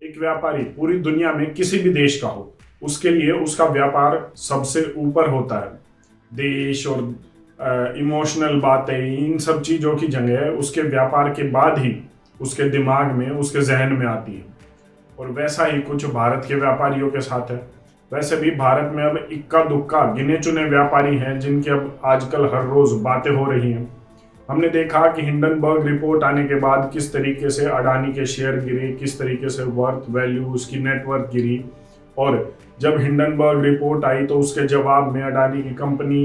एक व्यापारी पूरी दुनिया में किसी भी देश का हो, उसके लिए उसका व्यापार सबसे ऊपर होता है। देश और इमोशनल बातें, इन सब चीज़ों की जगह उसके व्यापार के बाद ही उसके दिमाग में, उसके जहन में आती है। और वैसा ही कुछ भारत के व्यापारियों के साथ है। वैसे भी भारत में अब इक्का दुक्का गिने चुने व्यापारी हैं जिनकी अब आजकल हर रोज बातें हो रही हैं। हमने देखा कि हिंडनबर्ग रिपोर्ट आने के बाद किस तरीके से अडानी के शेयर गिरे, किस तरीके से वर्थ वैल्यू, उसकी नेटवर्थ गिरी। और जब हिंडनबर्ग रिपोर्ट आई तो उसके जवाब में अडानी की कंपनी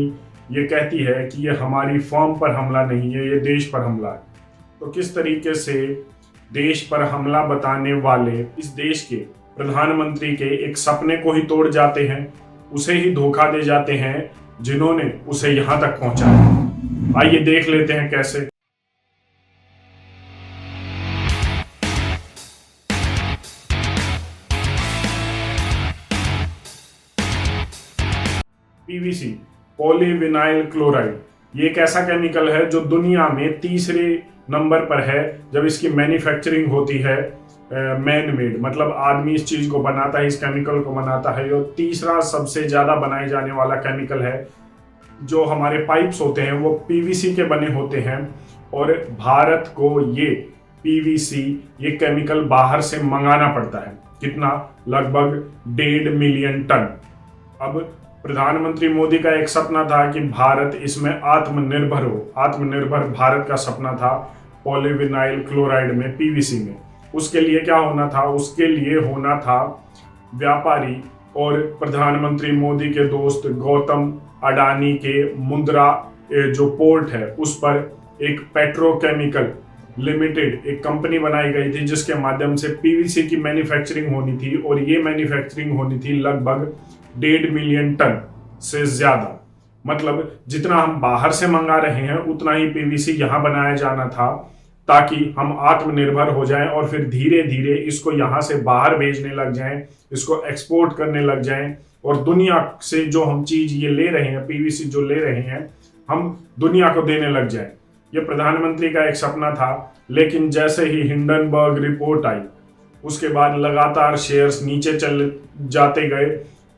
ये कहती है कि ये हमारी फर्म पर हमला नहीं है, ये देश पर हमला है। तो किस तरीके से देश पर हमला बताने वाले इस देश के प्रधानमंत्री के एक सपने को ही तोड़ जाते हैं, उसे ही धोखा दे जाते हैं जिन्होंने उसे यहां तक पहुंचाया। आइए देख लेते हैं कैसे। पीवीसी, पॉलीविनाइल क्लोराइड, ये एक ऐसा केमिकल है जो दुनिया में तीसरे नंबर पर है जब इसकी मैन्युफैक्चरिंग होती है। मैन मेड मतलब आदमी इस चीज को बनाता है, इस केमिकल को बनाता है। और तीसरा सबसे ज्यादा बनाए जाने वाला केमिकल है। जो हमारे पाइप्स होते हैं वो पीवीसी के बने होते हैं और भारत को ये पीवीसी, ये केमिकल बाहर से मंगाना पड़ता है। कितना? लगभग 1.5 मिलियन टन। अब प्रधानमंत्री मोदी का एक सपना था कि भारत इसमें आत्मनिर्भर हो। आत्मनिर्भर भारत का सपना था पॉलीविनाइल क्लोराइड में, पीवीसी में। उसके लिए क्या होना था? उसके लिए होना था व्यापारी और प्रधानमंत्री मोदी के दोस्त गौतम अडानी के मुंद्रा जो पोर्ट है उस पर एक पेट्रोकेमिकल लिमिटेड एक कंपनी बनाई गई थी जिसके माध्यम से पीवीसी की मैन्युफैक्चरिंग होनी थी। और ये मैन्युफैक्चरिंग होनी थी लगभग 1.5 मिलियन टन से ज्यादा। मतलब जितना हम बाहर से मंगा रहे हैं उतना ही पीवीसी यहां बनाया जाना था ताकि हम आत्मनिर्भर हो जाएं और फिर धीरे धीरे इसको यहां से बाहर भेजने लग जाएं, इसको एक्सपोर्ट करने लग जाएं। और दुनिया से जो हम चीज ये ले रहे हैं, पीवीसी जो ले रहे हैं, हम दुनिया को देने लग जाएं। ये प्रधानमंत्री का एक सपना था। लेकिन जैसे ही हिंडनबर्ग रिपोर्ट आई उसके बाद लगातार शेयर्स नीचे चल जाते गए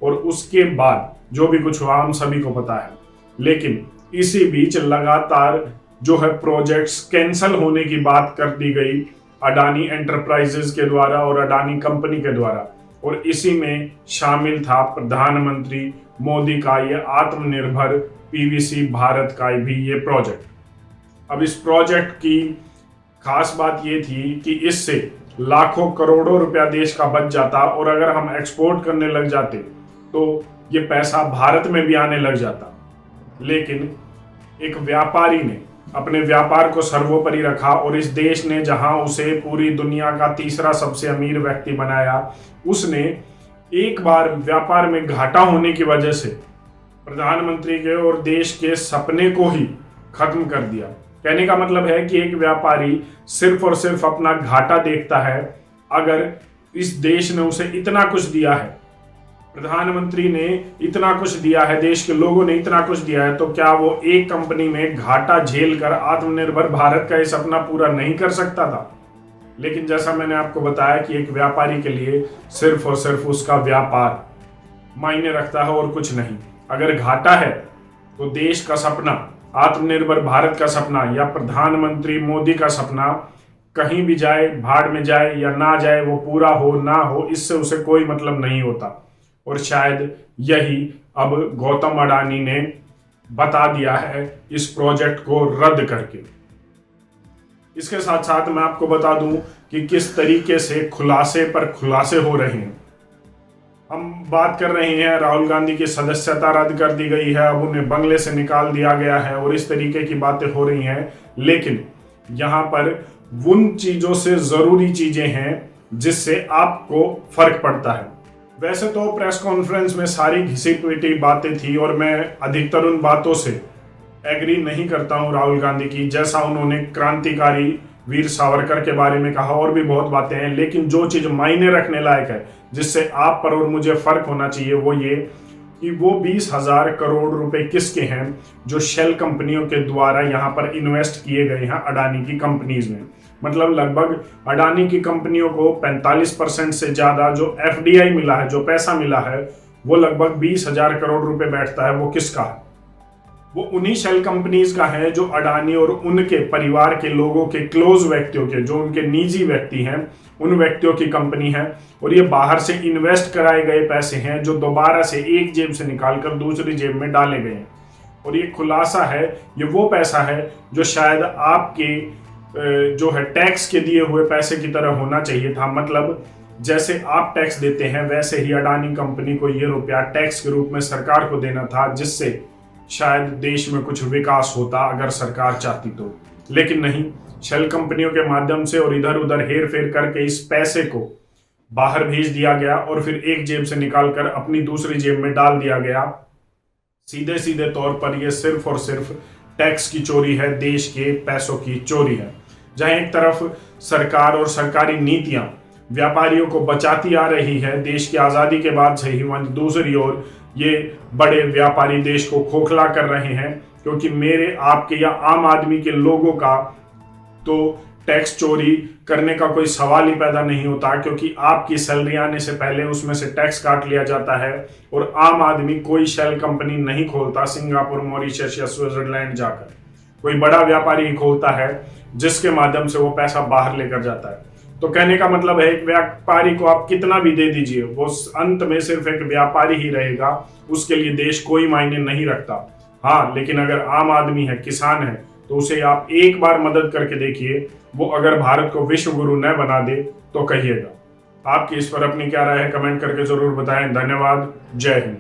और उसके बाद जो भी कुछ हुआ हम सभी को पता है। लेकिन इसी बीच लगातार जो है प्रोजेक्ट्स कैंसल होने की बात कर दी गई अडानी एंटरप्राइजेस के द्वारा और अडानी कंपनी के द्वारा। और इसी में शामिल था प्रधानमंत्री मोदी का ये आत्मनिर्भर पीवीसी भारत का भी ये प्रोजेक्ट। अब इस प्रोजेक्ट की खास बात ये थी कि इससे लाखों करोड़ों रुपया देश का बच जाता और अगर हम एक्सपोर्ट करने लग जाते तो ये पैसा भारत में भी आने लग जाता। लेकिन एक व्यापारी ने अपने व्यापार को सर्वोपरि रखा और इस देश ने जहां उसे पूरी दुनिया का तीसरा सबसे अमीर व्यक्ति बनाया, उसने एक बार व्यापार में घाटा होने की वजह से प्रधानमंत्री के और देश के सपने को ही खत्म कर दिया। कहने का मतलब है कि एक व्यापारी सिर्फ और सिर्फ अपना घाटा देखता है। अगर इस देश ने उसे इतना कुछ दिया है, प्रधानमंत्री ने इतना कुछ दिया है, देश के लोगों ने इतना कुछ दिया है, तो क्या वो एक कंपनी में घाटा झेल कर आत्मनिर्भर भारत का ये सपना पूरा नहीं कर सकता था? लेकिन जैसा मैंने आपको बताया कि एक व्यापारी के लिए सिर्फ और सिर्फ उसका व्यापार मायने रखता है और कुछ नहीं। अगर घाटा है तो देश का सपना, आत्मनिर्भर भारत का सपना या प्रधानमंत्री मोदी का सपना कहीं भी जाए, भाड़ में जाए या ना जाए, वो पूरा हो ना हो, इससे उसे कोई मतलब नहीं होता। और शायद यही अब गौतम अडानी ने बता दिया है इस प्रोजेक्ट को रद्द करके। इसके साथ साथ मैं आपको बता दूं कि किस तरीके से खुलासे पर खुलासे हो रहे हैं। हम बात कर रहे हैं राहुल गांधी की सदस्यता रद्द कर दी गई है, अब उन्हें बंगले से निकाल दिया गया है और इस तरीके की बातें हो रही हैं। लेकिन यहाँ पर उन चीजों से जरूरी चीजें हैं जिससे आपको फर्क पड़ता है। वैसे तो प्रेस कॉन्फ्रेंस में सारी घिसी पिटी बातें थी और मैं अधिकतर उन बातों से एग्री नहीं करता हूं राहुल गांधी की। जैसा उन्होंने क्रांतिकारी वीर सावरकर के बारे में कहा और भी बहुत बातें हैं, लेकिन जो चीज मायने रखने लायक है, जिससे आप पर और मुझे फर्क होना चाहिए, वो ये कि वो 20,000 करोड़ रुपए किसके हैं जो शेल कंपनियों के द्वारा यहाँ पर इन्वेस्ट किए गए हैं अडानी की कंपनीज में। मतलब लगभग अडानी की कंपनियों को 45% से ज्यादा जो एफडीआई मिला है, जो पैसा मिला है, वो लगभग 20,000 करोड़ रुपए बैठता है। वो किसका है? वो उन्हीं शेल कंपनीज का है जो अडानी और उनके परिवार के लोगों के क्लोज व्यक्तियों के, जो उनके निजी व्यक्ति हैं, उन व्यक्तियों की कंपनी है। और ये बाहर से इन्वेस्ट कराए गए पैसे हैं जो दोबारा से एक जेब से निकालकर दूसरी जेब में डाले गए हैं। और ये खुलासा है, ये वो पैसा है जो शायद आपके जो है टैक्स के दिए हुए पैसे की तरह होना चाहिए था। मतलब जैसे आप टैक्स देते हैं वैसे ही अडानी कंपनी को ये रुपया टैक्स के रूप में सरकार को देना था, जिससे शायद देश में कुछ विकास होता अगर सरकार चाहती तो। लेकिन नहीं, शेल कंपनियों के माध्यम से और इधर उधर हेर फेर करके इस पैसे को बाहर भेज दिया गया और फिर एक जेब से निकालकर अपनी दूसरी जेब में डाल दिया गया। सीधे सीधे तौर पर यह सिर्फ और सिर्फ टैक्स की चोरी है, देश के पैसों की चोरी है। जहां एक तरफ सरकार और सरकारी नीतियां व्यापारियों को बचाती आ रही है देश की आज़ादी के बाद से ही, वहीं दूसरी ओर ये बड़े व्यापारी देश को खोखला कर रहे हैं। क्योंकि मेरे, आपके या आम आदमी के लोगों का तो टैक्स चोरी करने का कोई सवाल ही पैदा नहीं होता, क्योंकि आपकी सैलरी आने से पहले उसमें से टैक्स काट लिया जाता है। और आम आदमी कोई शेल कंपनी नहीं खोलता सिंगापुर, मॉरिशस या स्विट्जरलैंड जाकर। कोई बड़ा व्यापारी ही खोलता है जिसके माध्यम से वो पैसा बाहर लेकर जाता है। तो कहने का मतलब है, एक व्यापारी को आप कितना भी दे दीजिए, वो अंत में सिर्फ एक व्यापारी ही रहेगा, उसके लिए देश कोई मायने नहीं रखता। हाँ, लेकिन अगर आम आदमी है, किसान है, तो उसे आप एक बार मदद करके देखिए, वो अगर भारत को विश्व गुरु न बना दे तो कहिएगा। आपकी इस पर अपनी क्या राय है, कमेंट करके जरूर बताएं। धन्यवाद। जय हिंद।